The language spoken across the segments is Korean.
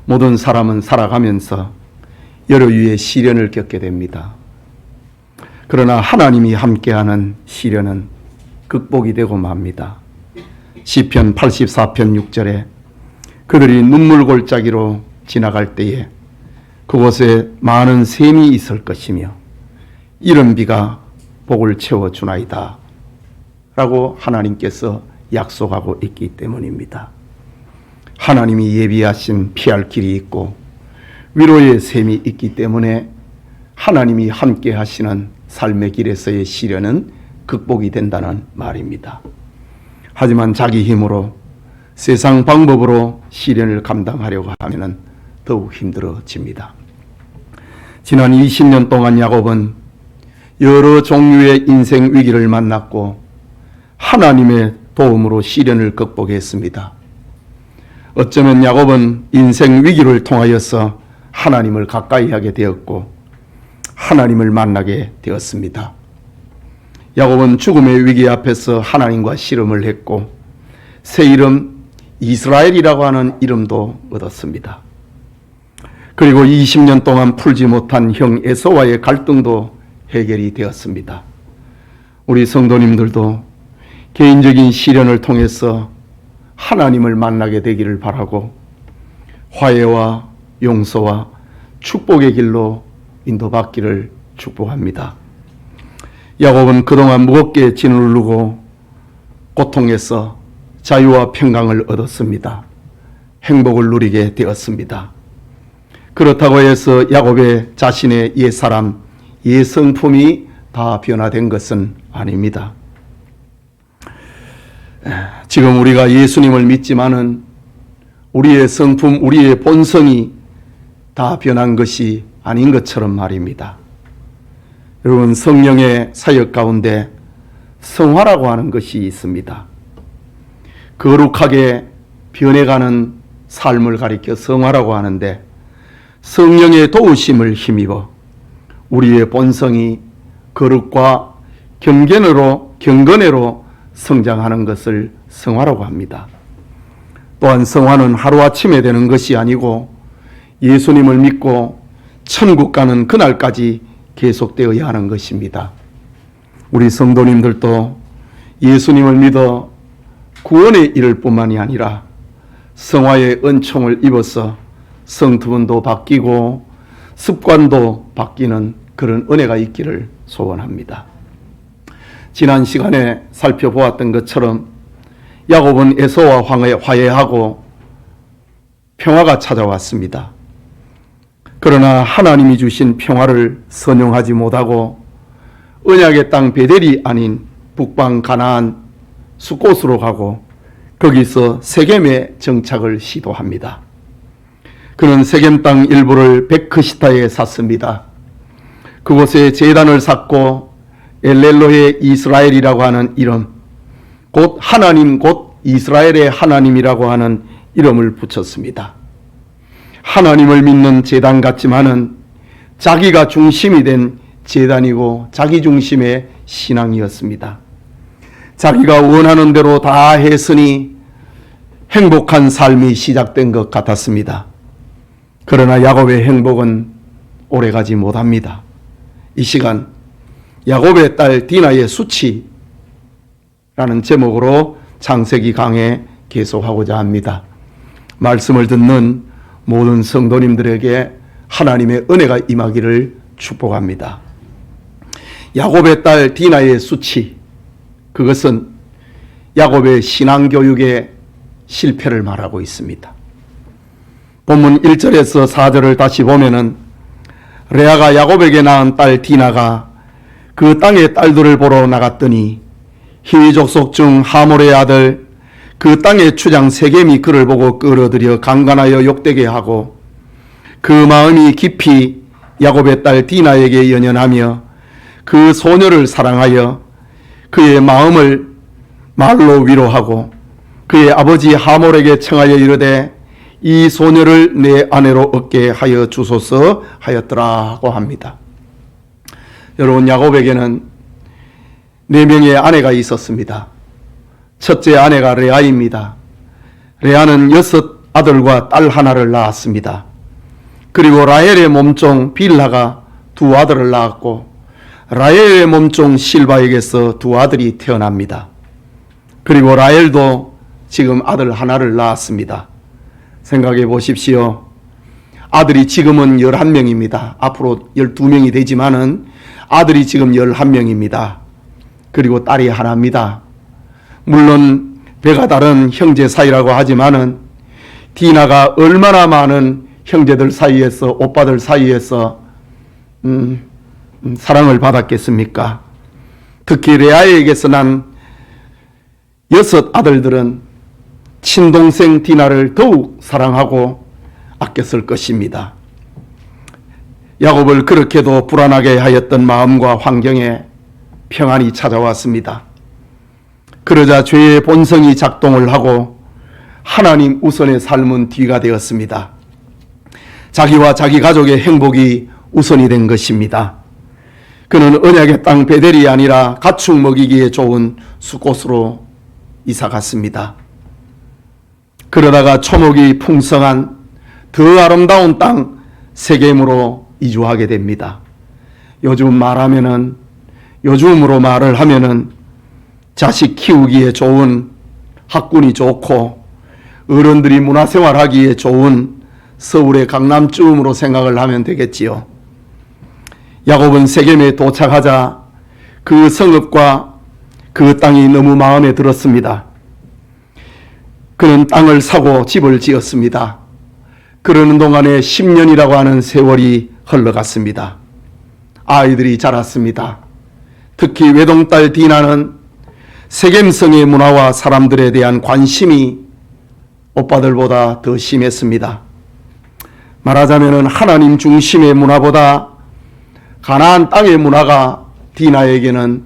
모든 사람은 살아가면서 여러 유의 시련을 겪게 됩니다. 그러나 하나님이 함께하는 시련은 극복이 되고 맙니다. 시편 84편 6절에 그들이 눈물 골짜기로 지나갈 때에 그곳에 많은 샘이 있을 것이며 이른 비가 복을 채워주나이다 라고 하나님께서 약속하고 있기 때문입니다. 하나님이 예비하신 피할 길이 있고 위로의 샘이 있기 때문에 하나님이 함께 하시는 삶의 길에서의 시련은 극복이 된다는 말입니다. 하지만 자기 힘으로 세상 방법으로 시련을 감당하려고 하면 더욱 힘들어집니다. 지난 20년 동안 야곱은 여러 종류의 인생 위기를 만났고 하나님의 도움으로 시련을 극복했습니다. 어쩌면 야곱은 인생 위기를 통하여서 하나님을 가까이 하게 되었고 하나님을 만나게 되었습니다. 야곱은 죽음의 위기 앞에서 하나님과 씨름을 했고 새 이름 이스라엘이라고 하는 이름도 얻었습니다. 그리고 20년 동안 풀지 못한 형 에서와의 갈등도 해결이 되었습니다. 우리 성도님들도 개인적인 시련을 통해서 하나님을 만나게 되기를 바라고 화해와 용서와 축복의 길로 인도받기를 축복합니다. 야곱은 그동안 무겁게 짓누르고 고통에서 자유와 평강을 얻었습니다. 행복을 누리게 되었습니다. 그렇다고 해서 야곱의 자신의 옛사람, 옛성품이 다 변화된 것은 아닙니다. 지금 우리가 예수님을 믿지만은 우리의 성품, 우리의 본성이 다 변한 것이 아닌 것처럼 말입니다. 여러분, 성령의 사역 가운데 성화라고 하는 것이 있습니다. 거룩하게 변해가는 삶을 가리켜 성화라고 하는데 성령의 도우심을 힘입어 우리의 본성이 거룩과 경건애로 성장하는 것을 성화라고 합니다. 또한 성화는 하루아침에 되는 것이 아니고 예수님을 믿고 천국 가는 그날까지 계속되어야 하는 것입니다. 우리 성도님들도 예수님을 믿어 구원에 이를 뿐만이 아니라 성화의 은총을 입어서 성투분도 바뀌고 습관도 바뀌는 그런 은혜가 있기를 소원합니다. 지난 시간에 살펴보았던 것처럼 야곱은 에서와 화해하고 평화가 찾아왔습니다. 그러나 하나님이 주신 평화를 선용하지 못하고 언약의 땅 베델이 아닌 북방 가나안 숫곳으로 가고 거기서 세겜에 정착을 시도합니다. 그는 세겜 땅 일부를 베크시타에 샀습니다. 그곳에 제단을 쌓고 엘렐로의 이스라엘이라고 하는 이름, 곧 하나님 곧 이스라엘의 하나님이라고 하는 이름을 붙였습니다. 하나님을 믿는 제단 같지만은 자기가 중심이 된 제단이고 자기 중심의 신앙이었습니다. 자기가 원하는 대로 다 했으니 행복한 삶이 시작된 것 같았습니다. 그러나 야곱의 행복은 오래가지 못합니다. 이 시간 야곱의 딸 디나의 수치라는 제목으로 창세기 강해 계속하고자 합니다. 말씀을 듣는 모든 성도님들에게 하나님의 은혜가 임하기를 축복합니다. 야곱의 딸 디나의 수치, 그것은 야곱의 신앙교육의 실패를 말하고 있습니다. 본문 1절에서 4절을 다시 보면은 레아가 야곱에게 낳은 딸 디나가 그 땅의 딸들을 보러 나갔더니 히위 족속 중 하몰의 아들 그 땅의 추장 세겜이 그를 보고 끌어들여 강간하여 욕되게 하고 그 마음이 깊이 야곱의 딸 디나에게 연연하며 그 소녀를 사랑하여 그의 마음을 말로 위로하고 그의 아버지 하몰에게 청하여 이르되 이 소녀를 내 아내로 얻게 하여 주소서 하였더라고 합니다. 여러분, 야곱에게는 4명의 아내가 있었습니다. 첫째 아내가 레아입니다. 레아는 6 아들과 딸 하나를 낳았습니다. 그리고 라헬의 몸종 빌하가 두 아들을 낳았고 라헬의 몸종 실바에게서 두 아들이 태어납니다. 그리고 라헬도 지금 아들 하나를 낳았습니다. 생각해 보십시오. 아들이 지금은 11명입니다. 앞으로 12명이 되지만은 아들이 지금 11명입니다. 그리고 딸이 하나입니다. 물론 배가 다른 형제 사이라고 하지만은 디나가 얼마나 많은 형제들 사이에서, 오빠들 사이에서 사랑을 받았겠습니까? 특히 레아에게서 난 6 아들들은 친동생 디나를 더욱 사랑하고 아꼈을 것입니다. 야곱을 그렇게도 불안하게 하였던 마음과 환경에 평안이 찾아왔습니다. 그러자 죄의 본성이 작동을 하고 하나님 우선의 삶은 뒤가 되었습니다. 자기와 자기 가족의 행복이 우선이 된 것입니다. 그는 언약의 땅 베델이 아니라 가축 먹이기에 좋은 숫곳으로 이사 갔습니다. 그러다가 초목이 풍성한 더 아름다운 땅 세겜으로 이주하게 됩니다. 요즘으로 말을 하면은 자식 키우기에 좋은, 학군이 좋고 어른들이 문화생활하기에 좋은 서울의 강남쯤으로 생각을 하면 되겠지요. 야곱은 세겜에 도착하자 그 성읍과 그 땅이 너무 마음에 들었습니다. 그는 땅을 사고 집을 지었습니다. 그러는 동안에 10년이라고 하는 세월이 흘러갔습니다. 아이들이 자랐습니다. 특히 외동딸 디나는 세겜성의 문화와 사람들에 대한 관심이 오빠들보다 더 심했습니다. 말하자면 하나님 중심의 문화보다 가나안 땅의 문화가 디나에게는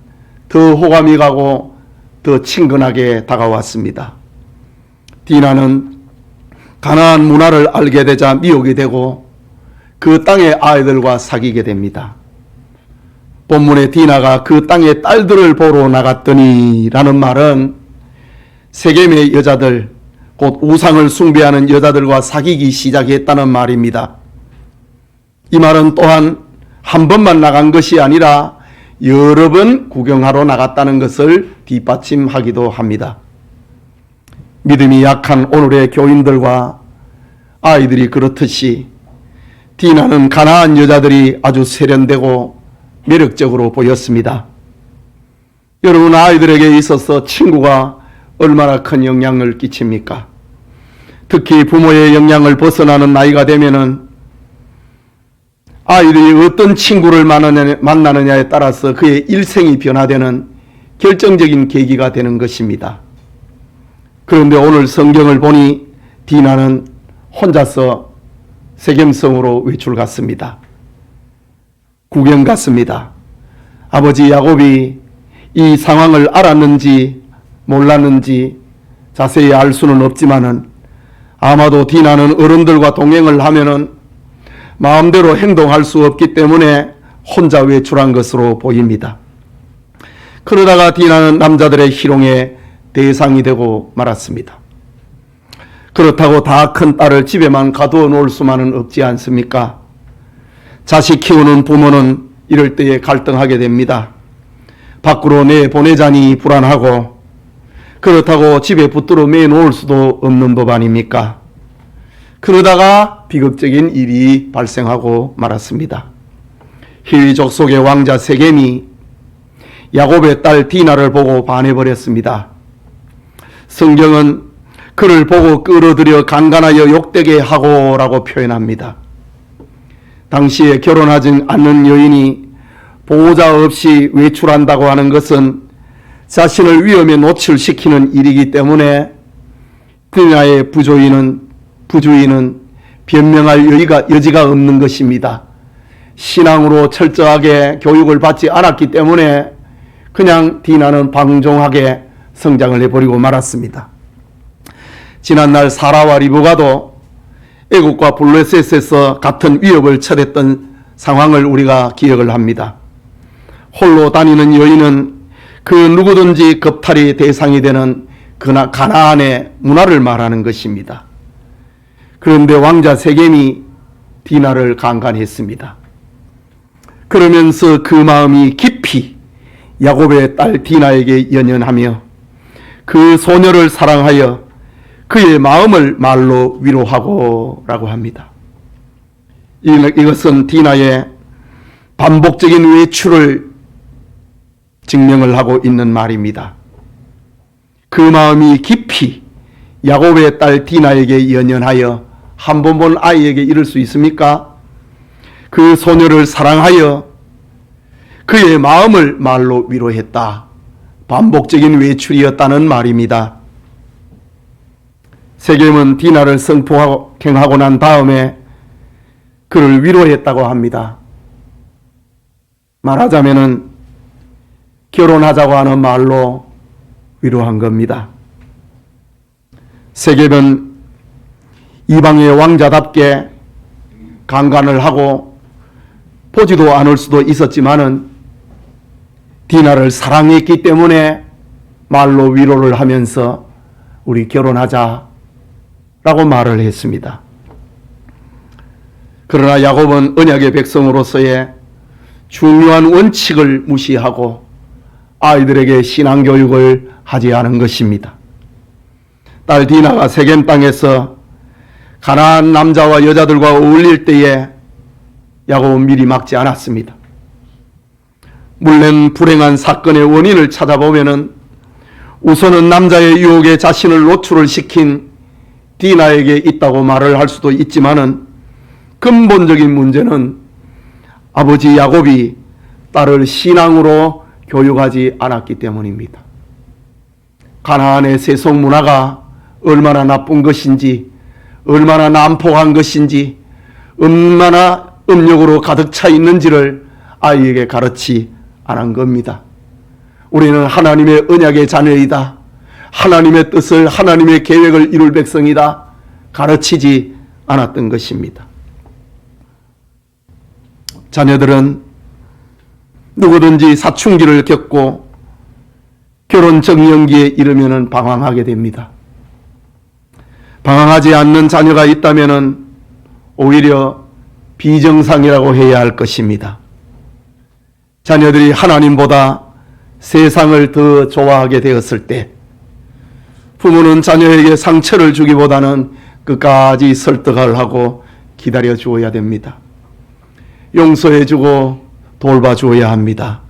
더 호감이 가고 더 친근하게 다가왔습니다. 디나는 가나안 문화를 알게 되자 미혹이 되고 그 땅의 아이들과 사귀게 됩니다. 본문의 디나가 그 땅의 딸들을 보러 나갔더니 라는 말은 세겜의 여자들, 곧 우상을 숭배하는 여자들과 사귀기 시작했다는 말입니다. 이 말은 또한 한 번만 나간 것이 아니라 여러 번 구경하러 나갔다는 것을 뒷받침하기도 합니다. 믿음이 약한 오늘의 교인들과 아이들이 그렇듯이 디나는 가나안 여자들이 아주 세련되고 매력적으로 보였습니다. 여러분, 아이들에게 있어서 친구가 얼마나 큰 영향을 끼칩니까? 특히 부모의 영향을 벗어나는 나이가 되면은 아이들이 어떤 친구를 만나느냐에 따라서 그의 일생이 변화되는 결정적인 계기가 되는 것입니다. 그런데 오늘 성경을 보니 디나는 혼자서 세겜성으로 외출 갔습니다. 구경 갔습니다. 아버지 야곱이 이 상황을 알았는지 몰랐는지 자세히 알 수는 없지만은 아마도 디나는 어른들과 동행을 하면은 마음대로 행동할 수 없기 때문에 혼자 외출한 것으로 보입니다. 그러다가 디나는 남자들의 희롱의 대상이 되고 말았습니다. 그렇다고 다 큰 딸을 집에만 가두어 놓을 수만은 없지 않습니까? 자식 키우는 부모는 이럴 때에 갈등하게 됩니다. 밖으로 내보내자니 불안하고 그렇다고 집에 붙들어 매놓을 수도 없는 법 아닙니까? 그러다가 비극적인 일이 발생하고 말았습니다. 히위 족속의 왕자 세겜이 야곱의 딸 디나를 보고 반해버렸습니다. 성경은 그를 보고 끌어들여 강간하여 욕되게 하고 라고 표현합니다. 당시에 결혼하지 않는 여인이 보호자 없이 외출한다고 하는 것은 자신을 위험에 노출시키는 일이기 때문에 디나의 부주의는 변명할 여지가 없는 것입니다. 신앙으로 철저하게 교육을 받지 않았기 때문에 그냥 디나는 방종하게 성장을 해버리고 말았습니다. 지난날 사라와 리브가도 애국과 블레셋에서 같은 위협을 처했던 상황을 우리가 기억을 합니다. 홀로 다니는 여인은 그 누구든지 겁탈이 대상이 되는 가나안의 문화를 말하는 것입니다. 그런데 왕자 세겜이 디나를 강간했습니다. 그러면서 그 마음이 깊이 야곱의 딸 디나에게 연연하며 그 소녀를 사랑하여 그의 마음을 말로 위로하고 라고 합니다. 이것은 디나의 반복적인 외출을 증명을 하고 있는 말입니다. 그 마음이 깊이 야곱의 딸 디나에게 연연하여 한 번 본 아이에게 이럴 수 있습니까? 그 소녀를 사랑하여 그의 마음을 말로 위로했다. 반복적인 외출이었다는 말입니다. 세겜은 디나를 성폭행하고 난 다음에 그를 위로했다고 합니다. 말하자면은 결혼하자고 하는 말로 위로한 겁니다. 세겜은 이방의 왕자답게 강간을 하고 보지도 않을 수도 있었지만은 디나를 사랑했기 때문에 말로 위로를 하면서 우리 결혼하자 라고 말을 했습니다. 그러나 야곱은 언약의 백성으로서의 중요한 원칙을 무시하고 아이들에게 신앙교육을 하지 않은 것입니다. 딸 디나가 세겜 땅에서 가나안 남자와 여자들과 어울릴 때에 야곱은 미리 막지 않았습니다. 물론 불행한 사건의 원인을 찾아보면은 우선은 남자의 유혹에 자신을 노출을 시킨 디나에게 있다고 말을 할 수도 있지만은 근본적인 문제는 아버지 야곱이 딸을 신앙으로 교육하지 않았기 때문입니다. 가나안의 세속 문화가 얼마나 나쁜 것인지, 얼마나 난폭한 것인지, 얼마나 음욕으로 가득 차 있는지를 아이에게 가르치 않은 겁니다. 우리는 하나님의 언약의 자녀이다. 하나님의 뜻을, 하나님의 계획을 이룰 백성이다. 가르치지 않았던 것입니다. 자녀들은 누구든지 사춘기를 겪고 결혼 정년기에 이르면 방황하게 됩니다. 방황하지 않는 자녀가 있다면 오히려 비정상이라고 해야 할 것입니다. 자녀들이 하나님보다 세상을 더 좋아하게 되었을 때 부모는 자녀에게 상처를 주기보다는 끝까지 설득을 하고 기다려 주어야 됩니다. 용서해 주고 돌봐 주어야 합니다.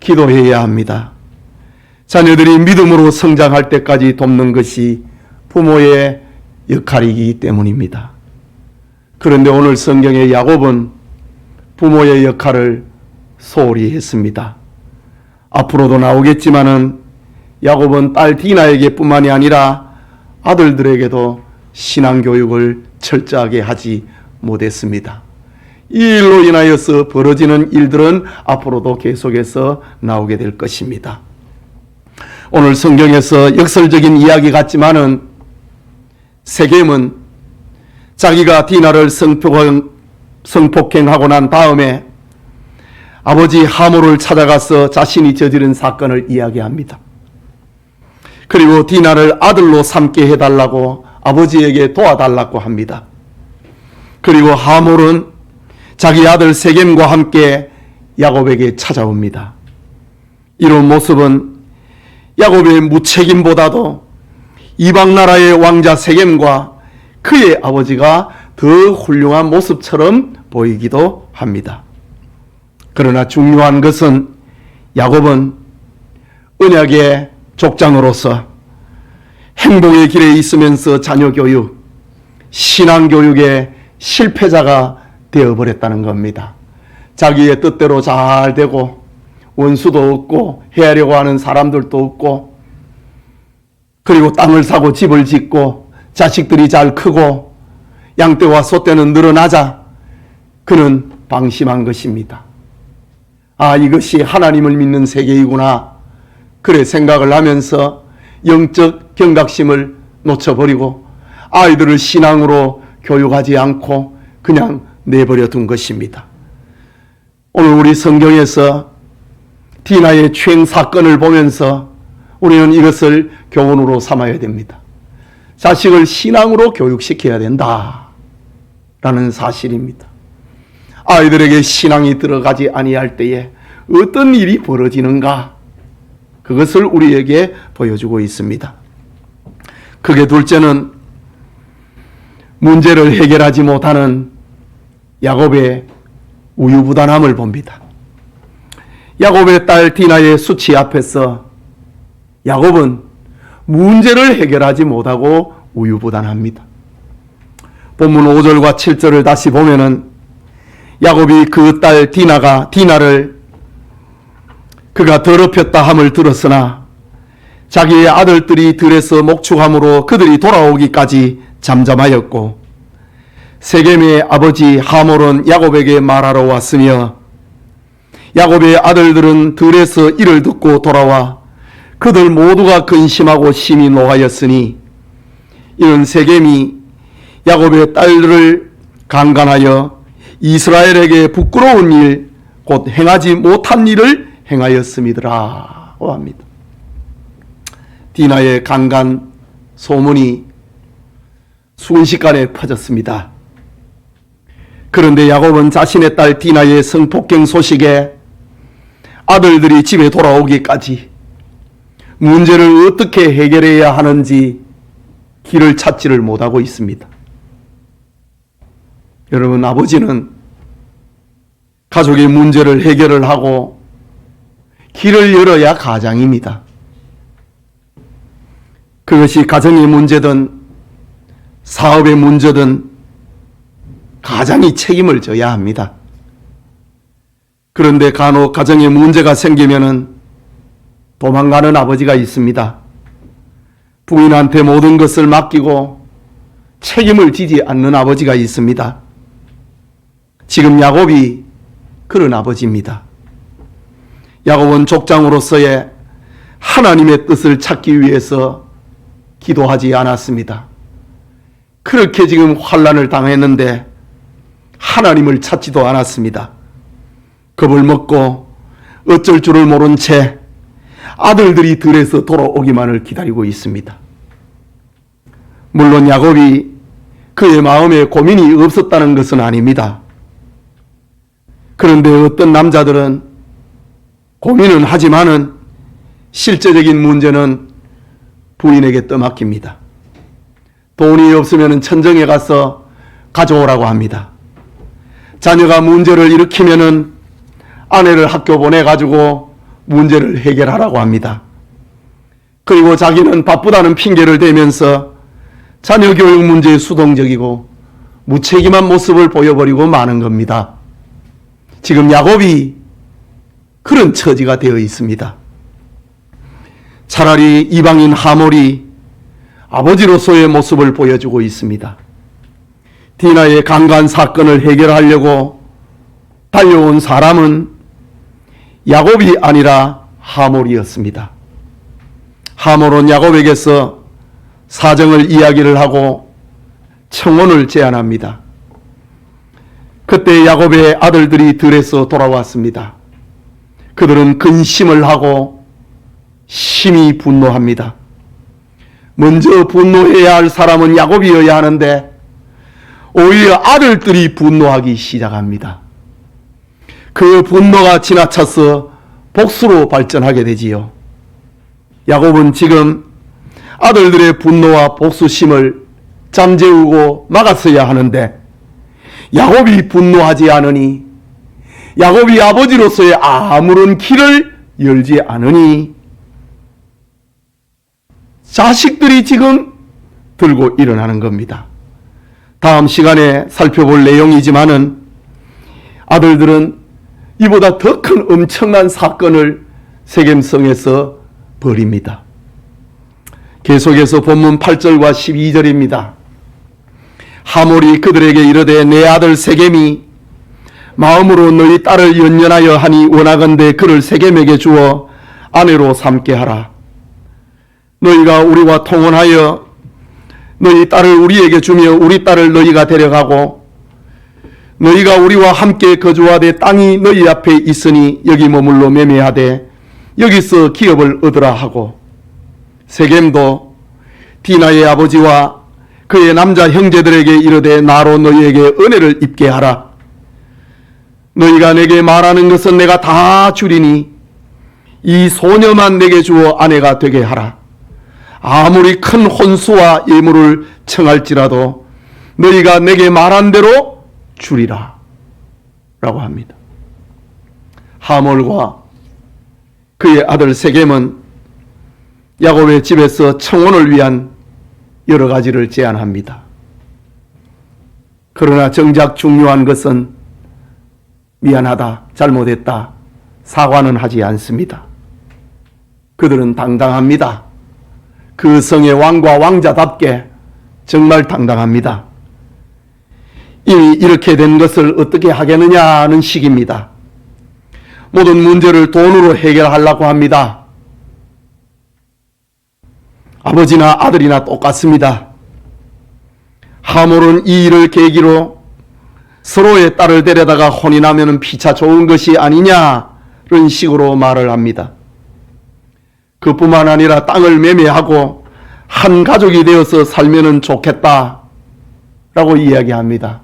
기도해야 합니다. 자녀들이 믿음으로 성장할 때까지 돕는 것이 부모의 역할이기 때문입니다. 그런데 오늘 성경의 야곱은 부모의 역할을 소홀히 했습니다. 앞으로도 나오겠지만은 야곱은 딸 디나에게 뿐만이 아니라 아들들에게도 신앙교육을 철저하게 하지 못했습니다. 이 일로 인하여서 벌어지는 일들은 앞으로도 계속해서 나오게 될 것입니다. 오늘 성경에서 역설적인 이야기 같지만은 세겜은 자기가 디나를 성폭행하고 난 다음에 아버지 하모를 찾아가서 자신이 저지른 사건을 이야기합니다. 그리고 디나를 아들로 삼게 해달라고 아버지에게 도와달라고 합니다. 그리고 하몰은 자기 아들 세겜과 함께 야곱에게 찾아옵니다. 이런 모습은 야곱의 무책임보다도 이방 나라의 왕자 세겜과 그의 아버지가 더 훌륭한 모습처럼 보이기도 합니다. 그러나 중요한 것은 야곱은 언약의 족장으로서 행복의 길에 있으면서 자녀 교육, 신앙 교육의 실패자가 되어버렸다는 겁니다. 자기의 뜻대로 잘 되고 원수도 없고 해하려고 하는 사람들도 없고 그리고 땅을 사고 집을 짓고 자식들이 잘 크고 양떼와 소떼는 늘어나자 그는 방심한 것입니다. 아, 이것이 하나님을 믿는 세계이구나. 그래 생각을 하면서 영적 경각심을 놓쳐버리고 아이들을 신앙으로 교육하지 않고 그냥 내버려 둔 것입니다. 오늘 우리 성경에서 디나의 추행 사건을 보면서 우리는 이것을 교훈으로 삼아야 됩니다. 자식을 신앙으로 교육시켜야 된다라는 사실입니다. 아이들에게 신앙이 들어가지 아니할 때에 어떤 일이 벌어지는가, 그것을 우리에게 보여주고 있습니다. 크게 둘째는 문제를 해결하지 못하는 야곱의 우유부단함을 봅니다. 야곱의 딸 디나의 수치 앞에서 야곱은 문제를 해결하지 못하고 우유부단합니다. 본문 5절과 7절을 다시 보면은 야곱이 그 딸 디나를 그가 더럽혔다 함을 들었으나 자기의 아들들이 들에서 목축함으로 그들이 돌아오기까지 잠잠하였고, 세겜의 아버지 하몰은 야곱에게 말하러 왔으며 야곱의 아들들은 들에서 이를 듣고 돌아와 그들 모두가 근심하고 심히 노하였으니, 이는 세겜이 야곱의 딸들을 강간하여 이스라엘에게 부끄러운 일, 곧 행하지 못한 일을 행하였음이더라고 합니다. 디나의 강간 소문이 순식간에 퍼졌습니다. 그런데 야곱은 자신의 딸 디나의 성폭행 소식에 아들들이 집에 돌아오기까지 문제를 어떻게 해결해야 하는지 길을 찾지를 못하고 있습니다. 여러분, 아버지는 가족의 문제를 해결을 하고 길을 열어야 가장입니다. 그것이 가정의 문제든 사업의 문제든 가장이 책임을 져야 합니다. 그런데 간혹 가정에 문제가 생기면은 도망가는 아버지가 있습니다. 부인한테 모든 것을 맡기고 책임을 지지 않는 아버지가 있습니다. 지금 야곱이 그런 아버지입니다. 야곱은 족장으로서의 하나님의 뜻을 찾기 위해서 기도하지 않았습니다. 그렇게 지금 환난을 당했는데 하나님을 찾지도 않았습니다. 겁을 먹고 어쩔 줄을 모른 채 아들들이 들에서 돌아오기만을 기다리고 있습니다. 물론 야곱이 그의 마음에 고민이 없었다는 것은 아닙니다. 그런데 어떤 남자들은 고민은 하지만은 실제적인 문제는 부인에게 떠맡깁니다. 돈이 없으면 천정에 가서 가져오라고 합니다. 자녀가 문제를 일으키면은 아내를 학교 보내가지고 문제를 해결하라고 합니다. 그리고 자기는 바쁘다는 핑계를 대면서 자녀 교육 문제에 수동적이고 무책임한 모습을 보여버리고 마는 겁니다. 지금 야곱이 그런 처지가 되어 있습니다. 차라리 이방인 하몰이 아버지로서의 모습을 보여주고 있습니다. 디나의 강간 사건을 해결하려고 달려온 사람은 야곱이 아니라 하몰이었습니다. 하몰은 야곱에게서 사정을 이야기를 하고 청혼을 제안합니다. 그때 야곱의 아들들이 들에서 돌아왔습니다. 그들은 근심을 하고 심히 분노합니다. 먼저 분노해야 할 사람은 야곱이어야 하는데 오히려 아들들이 분노하기 시작합니다. 그 분노가 지나쳐서 복수로 발전하게 되지요. 야곱은 지금 아들들의 분노와 복수심을 잠재우고 막았어야 하는데 야곱이 분노하지 않으니, 야곱이 아버지로서의 아무런 길을 열지 않으니 자식들이 지금 들고 일어나는 겁니다. 다음 시간에 살펴볼 내용이지만은 아들들은 이보다 더 큰 엄청난 사건을 세겜성에서 벌입니다. 계속해서 본문 8절과 12절입니다. 하몰이 그들에게 이르되 내 아들 세겜이 마음으로 너희 딸을 연연하여 하니 원하건대 그를 세겜에게 주어 아내로 삼게 하라. 너희가 우리와 통혼하여 너희 딸을 우리에게 주며 우리 딸을 너희가 데려가고 너희가 우리와 함께 거주하되 땅이 너희 앞에 있으니 여기 머물러 매매하되 여기서 기업을 얻으라 하고, 세겜도 디나의 아버지와 그의 남자 형제들에게 이르되 나로 너희에게 은혜를 입게 하라. 너희가 내게 말하는 것은 내가 다 주리니 이 소녀만 내게 주어 아내가 되게 하라. 아무리 큰 혼수와 예물을 청할지라도 너희가 내게 말한 대로 주리라 라고 합니다. 하몰과 그의 아들 세겜은 야곱의 집에서 청혼을 위한 여러 가지를 제안합니다. 그러나 정작 중요한 것은 미안하다, 잘못했다, 사과는 하지 않습니다. 그들은 당당합니다. 그 성의 왕과 왕자답게 정말 당당합니다. 이미 이렇게 된 것을 어떻게 하겠느냐는 식입니다. 모든 문제를 돈으로 해결하려고 합니다. 아버지나 아들이나 똑같습니다. 하몰은 이 일을 계기로 서로의 딸을 데려다가 혼인하면 피차 좋은 것이 아니냐는 식으로 말을 합니다. 그뿐만 아니라 땅을 매매하고 한 가족이 되어서 살면 좋겠다라고 이야기합니다.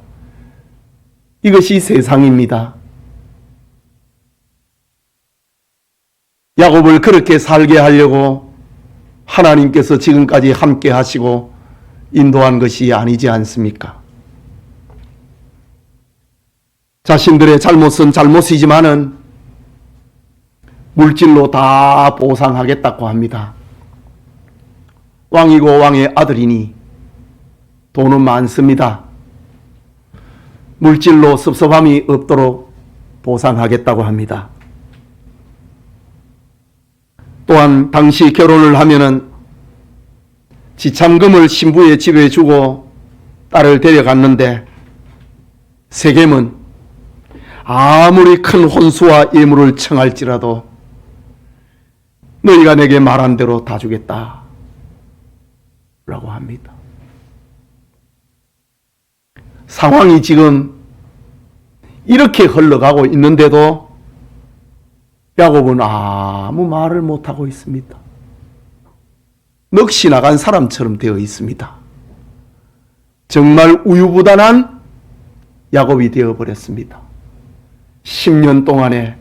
이것이 세상입니다. 야곱을 그렇게 살게 하려고 하나님께서 지금까지 함께 하시고 인도한 것이 아니지 않습니까? 자신들의 잘못은 잘못이지만은 물질로 다 보상하겠다고 합니다. 왕이고 왕의 아들이니 돈은 많습니다. 물질로 섭섭함이 없도록 보상하겠다고 합니다. 또한 당시 결혼을 하면은 지참금을 신부의 집에 주고 딸을 데려갔는데 세겜은 아무리 큰 혼수와 예물을 청할지라도 너희가 내게 말한 대로 다 주겠다 라고 합니다. 상황이 지금 이렇게 흘러가고 있는데도 야곱은 아무 말을 못하고 있습니다. 넋이 나간 사람처럼 되어 있습니다. 정말 우유부단한 야곱이 되어버렸습니다. 10년 동안에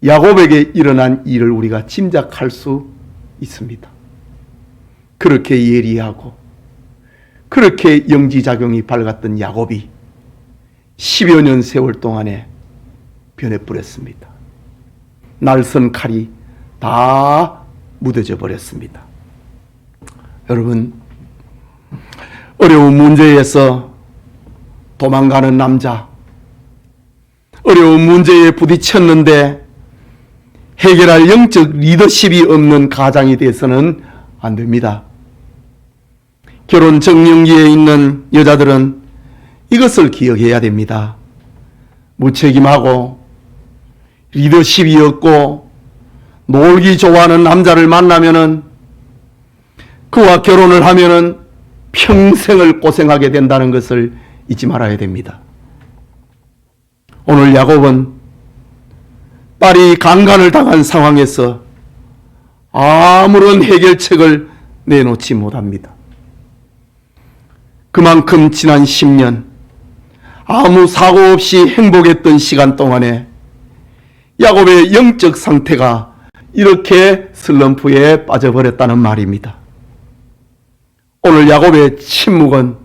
야곱에게 일어난 일을 우리가 짐작할 수 있습니다. 그렇게 예리하고 그렇게 영지작용이 밝았던 야곱이 10여 년 세월 동안에 변해버렸습니다. 날선 칼이 다 무뎌져 버렸습니다. 여러분, 어려운 문제에서 도망가는 남자, 어려운 문제에 부딪혔는데 해결할 영적 리더십이 없는 가장이 돼서는 안 됩니다. 결혼 정년기에 있는 여자들은 이것을 기억해야 됩니다. 무책임하고 리더십이 없고 놀기 좋아하는 남자를 만나면은 그와 결혼을 하면은 평생을 고생하게 된다는 것을 잊지 말아야 됩니다. 오늘 야곱은 딸이 강간을 당한 상황에서 아무런 해결책을 내놓지 못합니다. 그만큼 지난 10년 아무 사고 없이 행복했던 시간 동안에 야곱의 영적 상태가 이렇게 슬럼프에 빠져버렸다는 말입니다. 오늘 야곱의 침묵은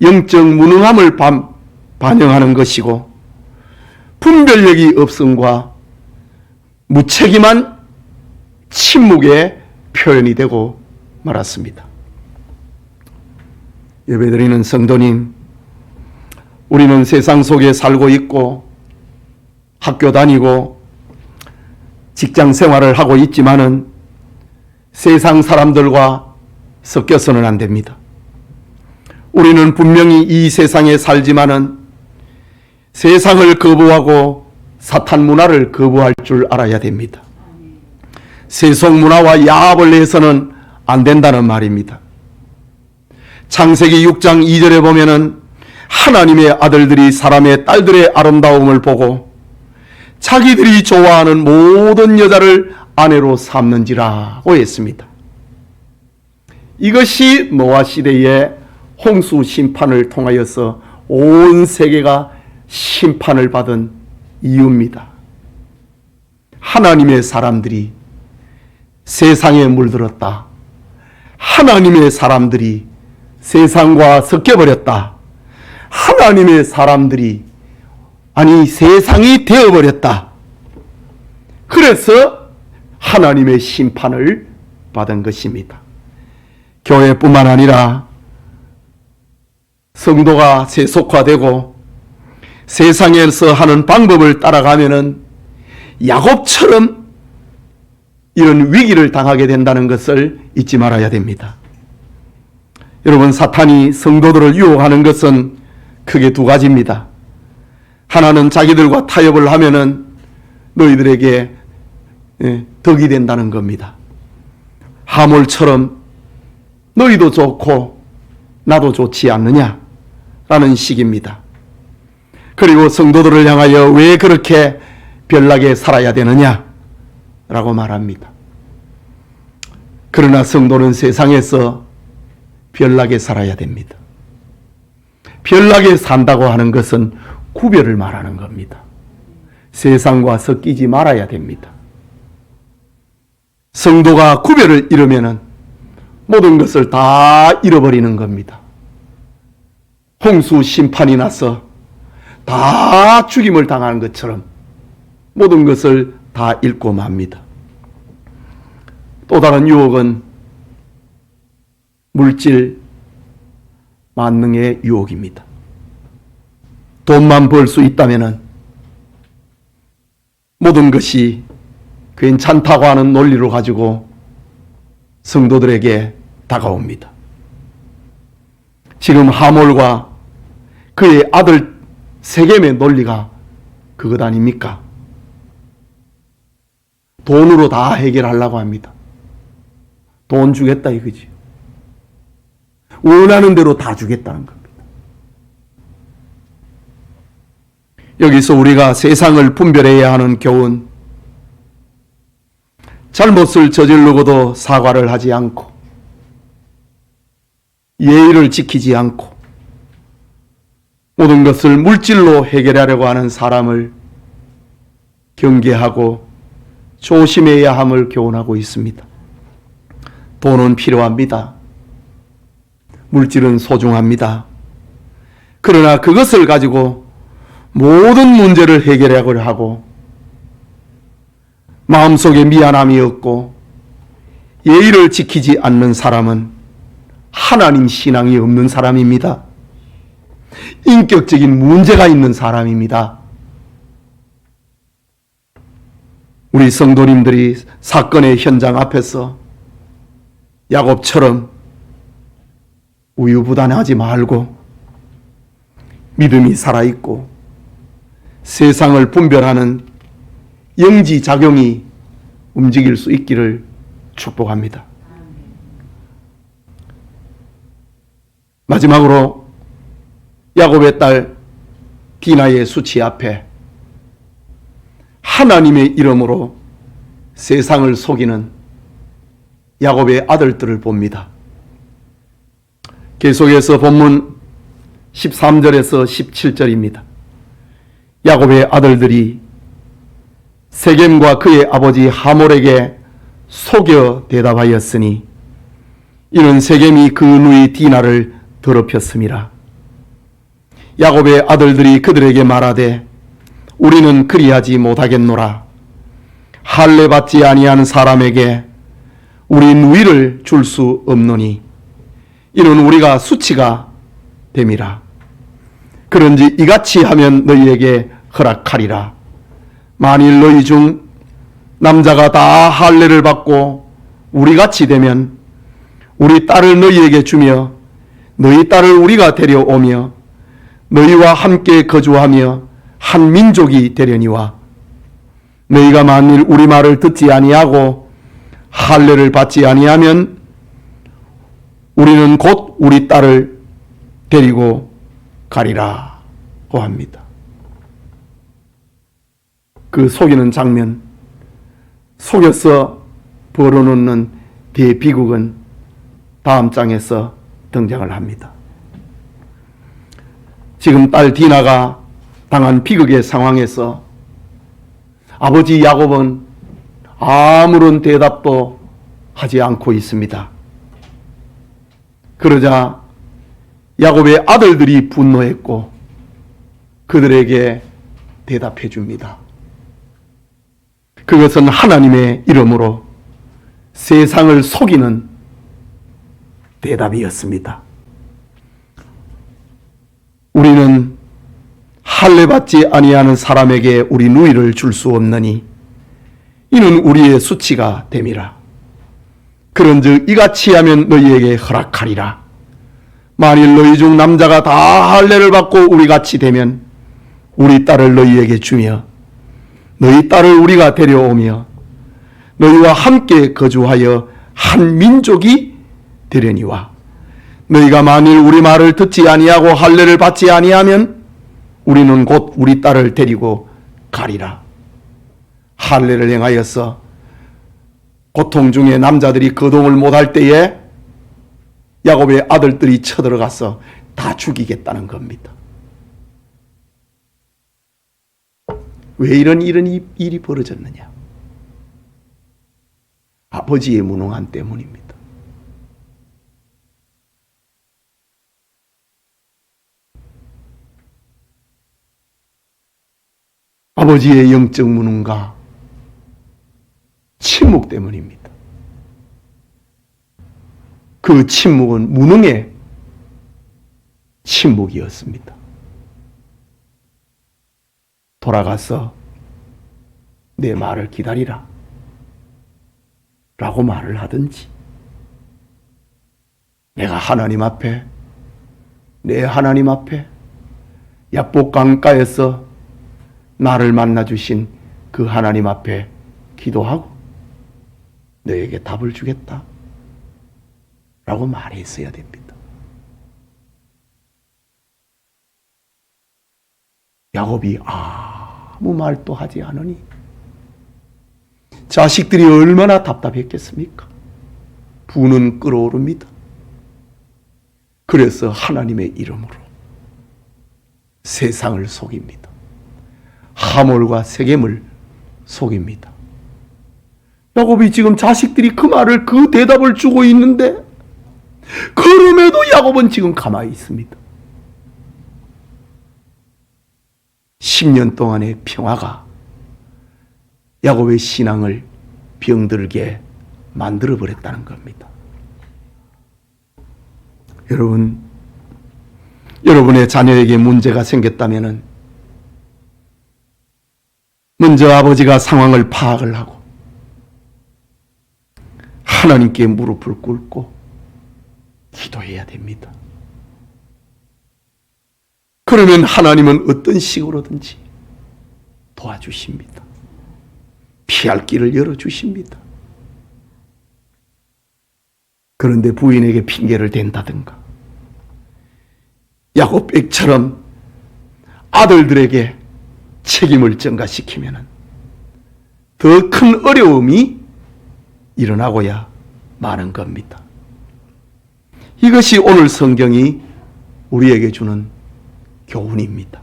영적 무능함을 반영하는 것이고 분별력이 없음과 무책임한 침묵의 표현이 되고 말았습니다. 예배드리는 성도님, 우리는 세상 속에 살고 있고 학교 다니고 직장 생활을 하고 있지만은 세상 사람들과 섞여서는 안 됩니다. 우리는 분명히 이 세상에 살지만은 세상을 거부하고 사탄 문화를 거부할 줄 알아야 됩니다. 세속 문화와 야합을 해서는 안 된다는 말입니다. 창세기 6장 2절에 보면은 하나님의 아들들이 사람의 딸들의 아름다움을 보고 자기들이 좋아하는 모든 여자를 아내로 삼는지라고 했습니다. 이것이 노아 시대의 홍수 심판을 통하여서 온 세계가 심판을 받은 이유입니다. 하나님의 사람들이 세상에 물들었다. 하나님의 사람들이 세상과 섞여버렸다. 하나님의 사람들이 세상이 되어버렸다. 그래서 하나님의 심판을 받은 것입니다. 교회뿐만 아니라 성도가 세속화되고 세상에서 하는 방법을 따라가면은 야곱처럼 이런 위기를 당하게 된다는 것을 잊지 말아야 됩니다. 여러분, 사탄이 성도들을 유혹하는 것은 크게 두 가지입니다. 하나는 자기들과 타협을 하면은 너희들에게 덕이 된다는 겁니다. 하몰처럼 너희도 좋고 나도 좋지 않느냐 라는 식입니다. 그리고 성도들을 향하여 왜 그렇게 별나게 살아야 되느냐 라고 말합니다. 그러나 성도는 세상에서 별나게 살아야 됩니다. 별나게 산다고 하는 것은 구별을 말하는 겁니다. 세상과 섞이지 말아야 됩니다. 성도가 구별을 잃으면 모든 것을 다 잃어버리는 겁니다. 홍수 심판이 나서 다 죽임을 당하는 것처럼 모든 것을 다 잃고 맙니다. 또 다른 유혹은 물질 만능의 유혹입니다. 돈만 벌 수 있다면 모든 것이 괜찮다고 하는 논리로 가지고 성도들에게 다가옵니다. 지금 하몰과 그의 아들 세겜의 논리가 그것 아닙니까? 돈으로 다 해결하려고 합니다. 돈 주겠다 이거지. 원하는 대로 다 주겠다는 겁니다. 여기서 우리가 세상을 분별해야 하는 교훈, 잘못을 저지르고도 사과를 하지 않고 예의를 지키지 않고 모든 것을 물질로 해결하려고 하는 사람을 경계하고 조심해야 함을 교훈하고 있습니다. 돈은 필요합니다. 물질은 소중합니다. 그러나 그것을 가지고 모든 문제를 해결하려고 하고 마음속에 미안함이 없고 예의를 지키지 않는 사람은 하나님 신앙이 없는 사람입니다. 인격적인 문제가 있는 사람입니다. 우리 성도님들이 사건의 현장 앞에서 야곱처럼 우유부단하지 말고 믿음이 살아있고 세상을 분별하는 영지작용이 움직일 수 있기를 축복합니다. 마지막으로 야곱의 딸 디나의 수치 앞에 하나님의 이름으로 세상을 속이는 야곱의 아들들을 봅니다. 계속해서 본문 13절에서 17절입니다. 야곱의 아들들이 세겜과 그의 아버지 하몰에게 속여 대답하였으니 이는 세겜이 그 누이 디나를 더럽혔음이라. 야곱의 아들들이 그들에게 말하되 우리는 그리하지 못하겠노라. 할례 받지 아니한 사람에게 우리 누이를 줄 수 없노니 이는 우리가 수치가 됨이라. 그런지 이같이 하면 너희에게 허락하리라. 만일 너희 중 남자가 다 할례를 받고 우리같이 되면 우리 딸을 너희에게 주며 너희 딸을 우리가 데려오며 너희와 함께 거주하며 한 민족이 되려니와 너희가 만일 우리 말을 듣지 아니하고 할례를 받지 아니하면 우리는 곧 우리 딸을 데리고 가리라고 합니다. 그 속이는 장면, 속여서 벌어놓는 대비극은 다음 장에서 등장을 합니다. 지금 딸 디나가 당한 비극의 상황에서 아버지 야곱은 아무런 대답도 하지 않고 있습니다. 그러자 야곱의 아들들이 분노했고 그들에게 대답해 줍니다. 그것은 하나님의 이름으로 세상을 속이는 대답이었습니다. 우리는 할례받지 아니하는 사람에게 우리 누이를 줄 수 없느니 이는 우리의 수치가 됨이라. 그런즉 이같이 하면 너희에게 허락하리라. 만일 너희 중 남자가 다 할례를 받고 우리같이 되면 우리 딸을 너희에게 주며 너희 딸을 우리가 데려오며 너희와 함께 거주하여 한 민족이 되려니와 너희가 만일 우리 말을 듣지 아니하고 할례를 받지 아니하면 우리는 곧 우리 딸을 데리고 가리라. 할례를 행하여서 고통 중에 남자들이 거동을 못할 때에 야곱의 아들들이 쳐들어가서 다 죽이겠다는 겁니다. 왜 이런 일이 벌어졌느냐? 아버지의 무능함 때문입니다. 아버지의 영적 무능과 침묵 때문입니다. 그 침묵은 무능의 침묵이었습니다. 돌아가서 내 말을 기다리라 라고 말을 하든지, 내가 하나님 앞에, 내 하나님 앞에 야복 강가에서 나를 만나주신 그 하나님 앞에 기도하고 너에게 답을 주겠다 라고 말했어야 됩니다. 야곱이 아무 말도 하지 않으니 자식들이 얼마나 답답했겠습니까? 분은 끓어오릅니다. 그래서 하나님의 이름으로 세상을 속입니다. 하몰과 세겜을 속입니다. 야곱이 지금 자식들이 그 말을, 그 대답을 주고 있는데 그럼에도 야곱은 지금 가만히 있습니다. 10년 동안의 평화가 야곱의 신앙을 병들게 만들어버렸다는 겁니다. 여러분의 자녀에게 문제가 생겼다면 먼저 아버지가 상황을 파악을 하고 하나님께 무릎을 꿇고 기도해야 됩니다. 그러면 하나님은 어떤 식으로든지 도와주십니다. 피할 길을 열어주십니다. 그런데 부인에게 핑계를 댄다든가 야곱백처럼 아들들에게 책임을 전가시키면 더 큰 어려움이 일어나고야 마는 겁니다. 이것이 오늘 성경이 우리에게 주는 교훈입니다.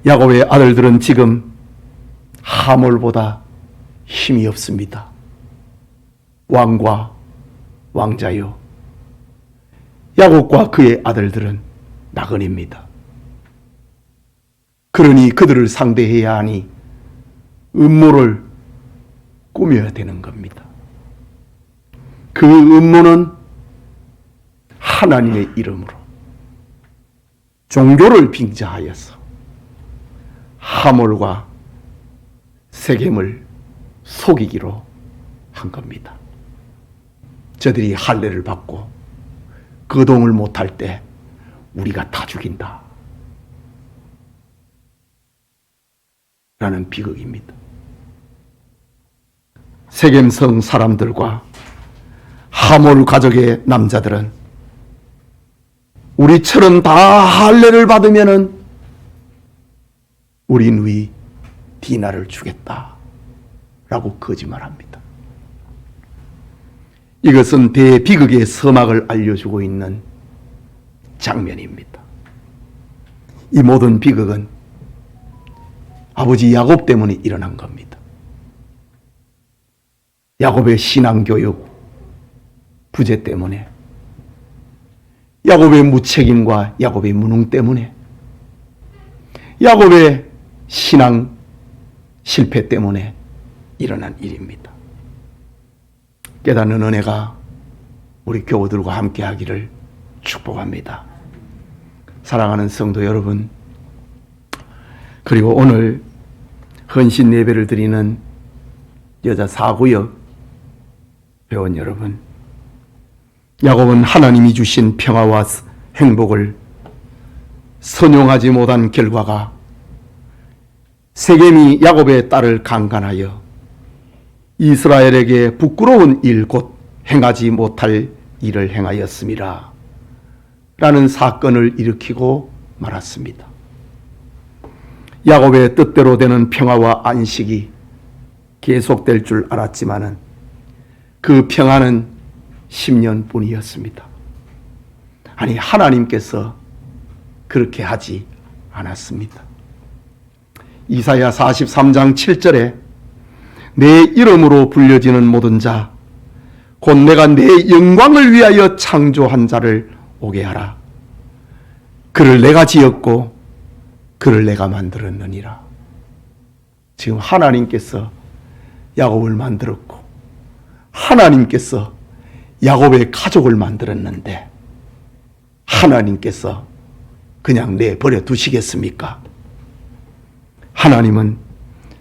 야곱의 아들들은 지금 하몰보다 힘이 없습니다. 왕과 왕자요. 야곱과 그의 아들들은 나그네입니다. 그러니 그들을 상대해야 하니 음모를 꾸며야 되는 겁니다. 그 음모는 하나님의 이름으로 종교를 빙자하여서 하몰과 세겜을 속이기로 한 겁니다. 저들이 할례를 받고 거동을 못할 때 우리가 다 죽인다 라는 비극입니다. 세겜성 사람들과 하몰 가족의 남자들은 우리처럼 다 할례를 받으면은 우리 누이 디나를 주겠다 라고 거짓말합니다. 이것은 대비극의 서막을 알려주고 있는 장면입니다. 이 모든 비극은 아버지 야곱 때문에 일어난 겁니다. 야곱의 신앙교육 부재 때문에, 야곱의 무책임과 야곱의 무능 때문에, 야곱의 신앙 실패 때문에 일어난 일입니다. 깨닫는 은혜가 우리 교우들과 함께 하기를 축복합니다. 사랑하는 성도 여러분, 그리고 오늘 헌신 예배를 드리는 여자 4구역 회원 여러분, 야곱은 하나님이 주신 평화와 행복을 선용하지 못한 결과가 세겜이 야곱의 딸을 강간하여 이스라엘에게 부끄러운 일 곧 행하지 못할 일을 행하였음이라 라는 사건을 일으키고 말았습니다. 야곱의 뜻대로 되는 평화와 안식이 계속될 줄 알았지만은 그 평화는 10년뿐이었습니다. 아니, 하나님께서 그렇게 하지 않았습니다. 이사야 43장 7절에 내 이름으로 불려지는 모든 자 곧 내가 내 영광을 위하여 창조한 자를 오게 하라. 그를 내가 지었고 그를 내가 만들었느니라. 지금 하나님께서 야곱을 만들었고 하나님께서 야곱의 가족을 만들었는데 하나님께서 그냥 내버려 두시겠습니까? 하나님은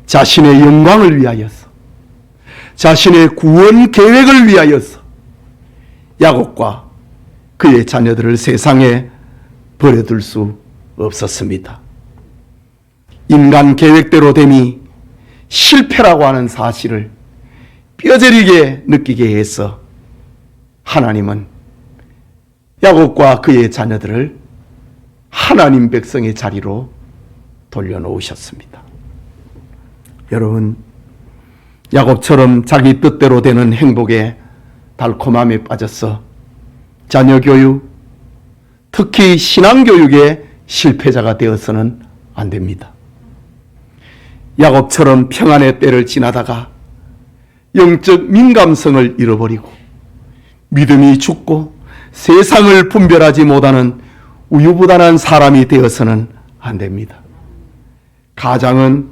자신의 영광을 위하여서, 자신의 구원 계획을 위하여서 야곱과 그의 자녀들을 세상에 버려둘 수 없었습니다. 인간 계획대로 됨이 실패라고 하는 사실을 뼈저리게 느끼게 해서 하나님은 야곱과 그의 자녀들을 하나님 백성의 자리로 돌려놓으셨습니다. 여러분, 야곱처럼 자기 뜻대로 되는 행복에 달콤함에 빠져서 자녀 교육, 특히 신앙 교육의 실패자가 되어서는 안 됩니다. 야곱처럼 평안의 때를 지나다가 영적 민감성을 잃어버리고 믿음이 죽고 세상을 분별하지 못하는 우유부단한 사람이 되어서는 안 됩니다. 가장은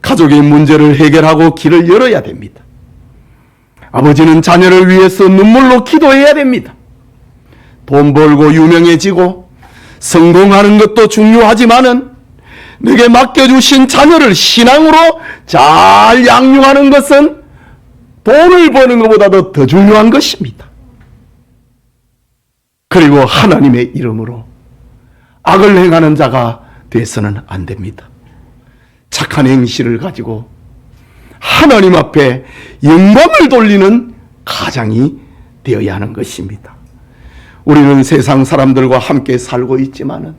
가족의 문제를 해결하고 길을 열어야 됩니다. 아버지는 자녀를 위해서 눈물로 기도해야 됩니다. 돈 벌고 유명해지고 성공하는 것도 중요하지만은 내게 맡겨주신 자녀를 신앙으로 잘 양육하는 것은 돈을 버는 것보다도 더 중요한 것입니다. 그리고 하나님의 이름으로 악을 행하는 자가 돼서는 안 됩니다. 착한 행실을 가지고 하나님 앞에 영광을 돌리는 가장이 되어야 하는 것입니다. 우리는 세상 사람들과 함께 살고 있지만은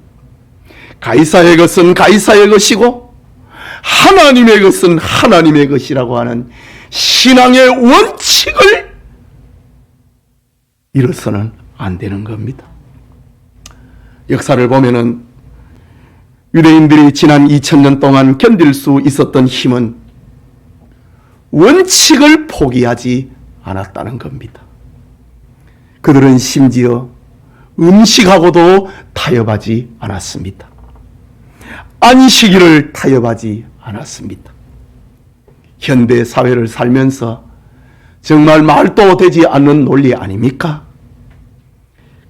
가이사의 것은 가이사의 것이고 하나님의 것은 하나님의 것이라고 하는 신앙의 원칙을 잃어서는 안 되는 겁니다. 역사를 보면은 유대인들이 지난 2000년 동안 견딜 수 있었던 힘은 원칙을 포기하지 않았다는 겁니다. 그들은 심지어 음식하고도 타협하지 않았습니다. 안식일을 타협하지 않았습니다. 현대 사회를 살면서 정말 말도 되지 않는 논리 아닙니까?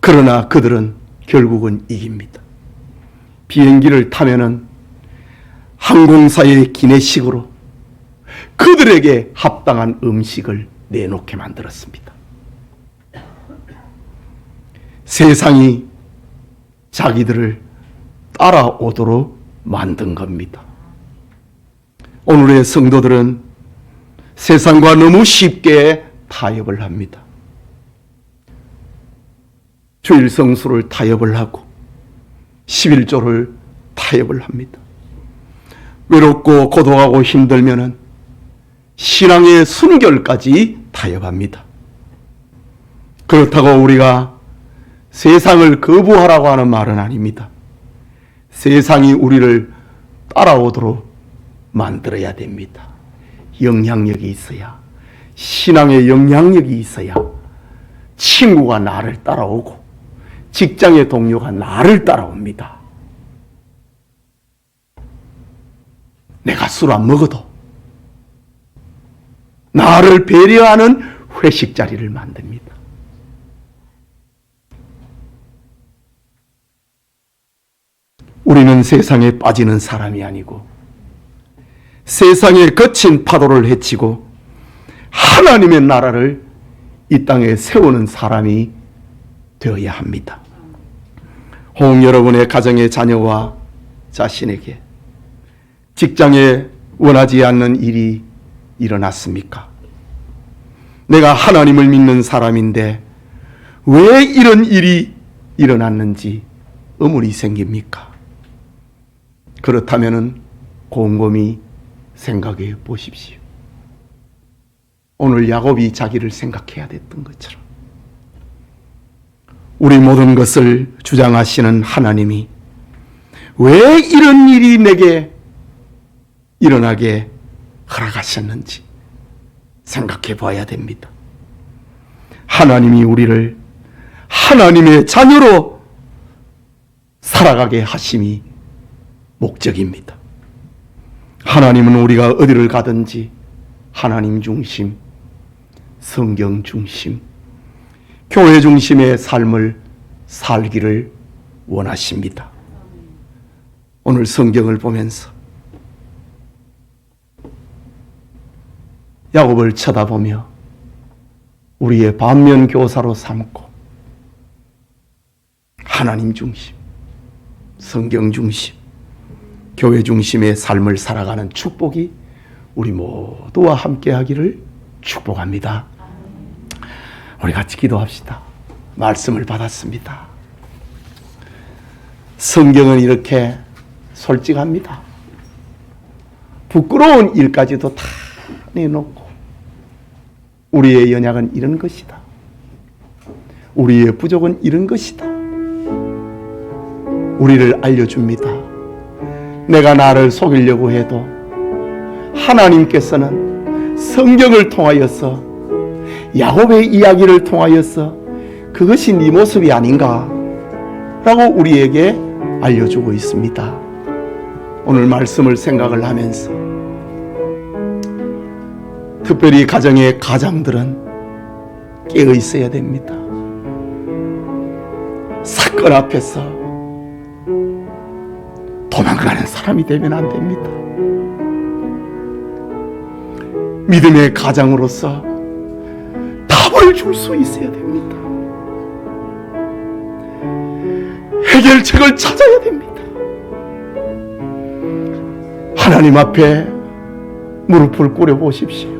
그러나 그들은 결국은 이깁니다. 비행기를 타면은 항공사의 기내식으로 그들에게 합당한 음식을 내놓게 만들었습니다. 세상이 자기들을 따라오도록 만든 겁니다. 오늘의 성도들은 세상과 너무 쉽게 타협을 합니다. 주일 성수를 타협을 하고 11조를 타협을 합니다. 외롭고 고독하고 힘들면은 신앙의 순결까지 타협합니다. 그렇다고 우리가 세상을 거부하라고 하는 말은 아닙니다. 세상이 우리를 따라오도록 만들어야 됩니다. 영향력이 있어야, 신앙의 영향력이 있어야 친구가 나를 따라오고 직장의 동료가 나를 따라옵니다. 내가 술 안 먹어도 나를 배려하는 회식 자리를 만듭니다. 우리는 세상에 빠지는 사람이 아니고 세상의 거친 파도를 헤치고 하나님의 나라를 이 땅에 세우는 사람이 되어야 합니다. 혹 여러분의 가정의 자녀와 자신에게 직장에 원하지 않는 일이 일어났습니까? 내가 하나님을 믿는 사람인데 왜 이런 일이 일어났는지 의문이 생깁니까? 그렇다면 곰곰이 생각해 보십시오. 오늘 야곱이 자기를 생각해야 됐던 것처럼 우리 모든 것을 주장하시는 하나님이 왜 이런 일이 내게 일어나게 허락하셨는지 생각해 봐야 됩니다. 하나님이 우리를 하나님의 자녀로 살아가게 하심이 목적입니다. 하나님은 우리가 어디를 가든지 하나님 중심, 성경 중심, 교회 중심의 삶을 살기를 원하십니다. 오늘 성경을 보면서 야곱을 쳐다보며 우리의 반면 교사로 삼고 하나님 중심, 성경 중심, 교회 중심의 삶을 살아가는 축복이 우리 모두와 함께 하기를 축복합니다. 우리 같이 기도합시다. 말씀을 받았습니다. 성경은 이렇게 솔직합니다. 부끄러운 일까지도 다 내놓고 우리의 연약은 이런 것이다. 우리의 부족은 이런 것이다. 우리를 알려줍니다. 내가 나를 속이려고 해도 하나님께서는 성경을 통하여서 야곱의 이야기를 통하여서 그것이 네 모습이 아닌가 라고 우리에게 알려주고 있습니다. 오늘 말씀을 생각을 하면서 특별히 가정의 가장들은 깨어 있어야 됩니다. 사건 앞에서 도망가는 사람이 되면 안 됩니다. 믿음의 가장으로서 답을 줄 수 있어야 됩니다. 해결책을 찾아야 됩니다. 하나님 앞에 무릎을 꿇어 보십시오.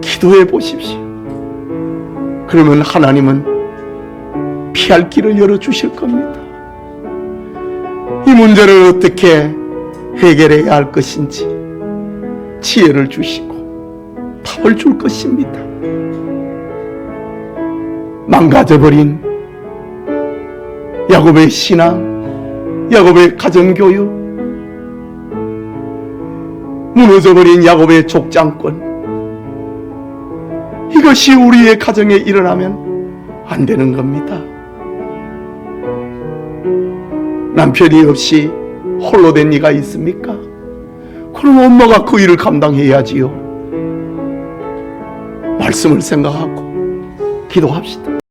기도해 보십시오. 그러면 하나님은 피할 길을 열어주실 겁니다. 이 문제를 어떻게 해결해야 할 것인지 지혜를 주시고 답을 줄 것입니다. 망가져버린 야곱의 신앙, 야곱의 가정교육, 무너져버린 야곱의 족장권, 이것이 우리의 가정에 일어나면 안 되는 겁니다. 남편이 없이 홀로 된 이가 있습니까? 그럼 엄마가 그 일을 감당해야지요. 말씀을 생각하고 기도합시다.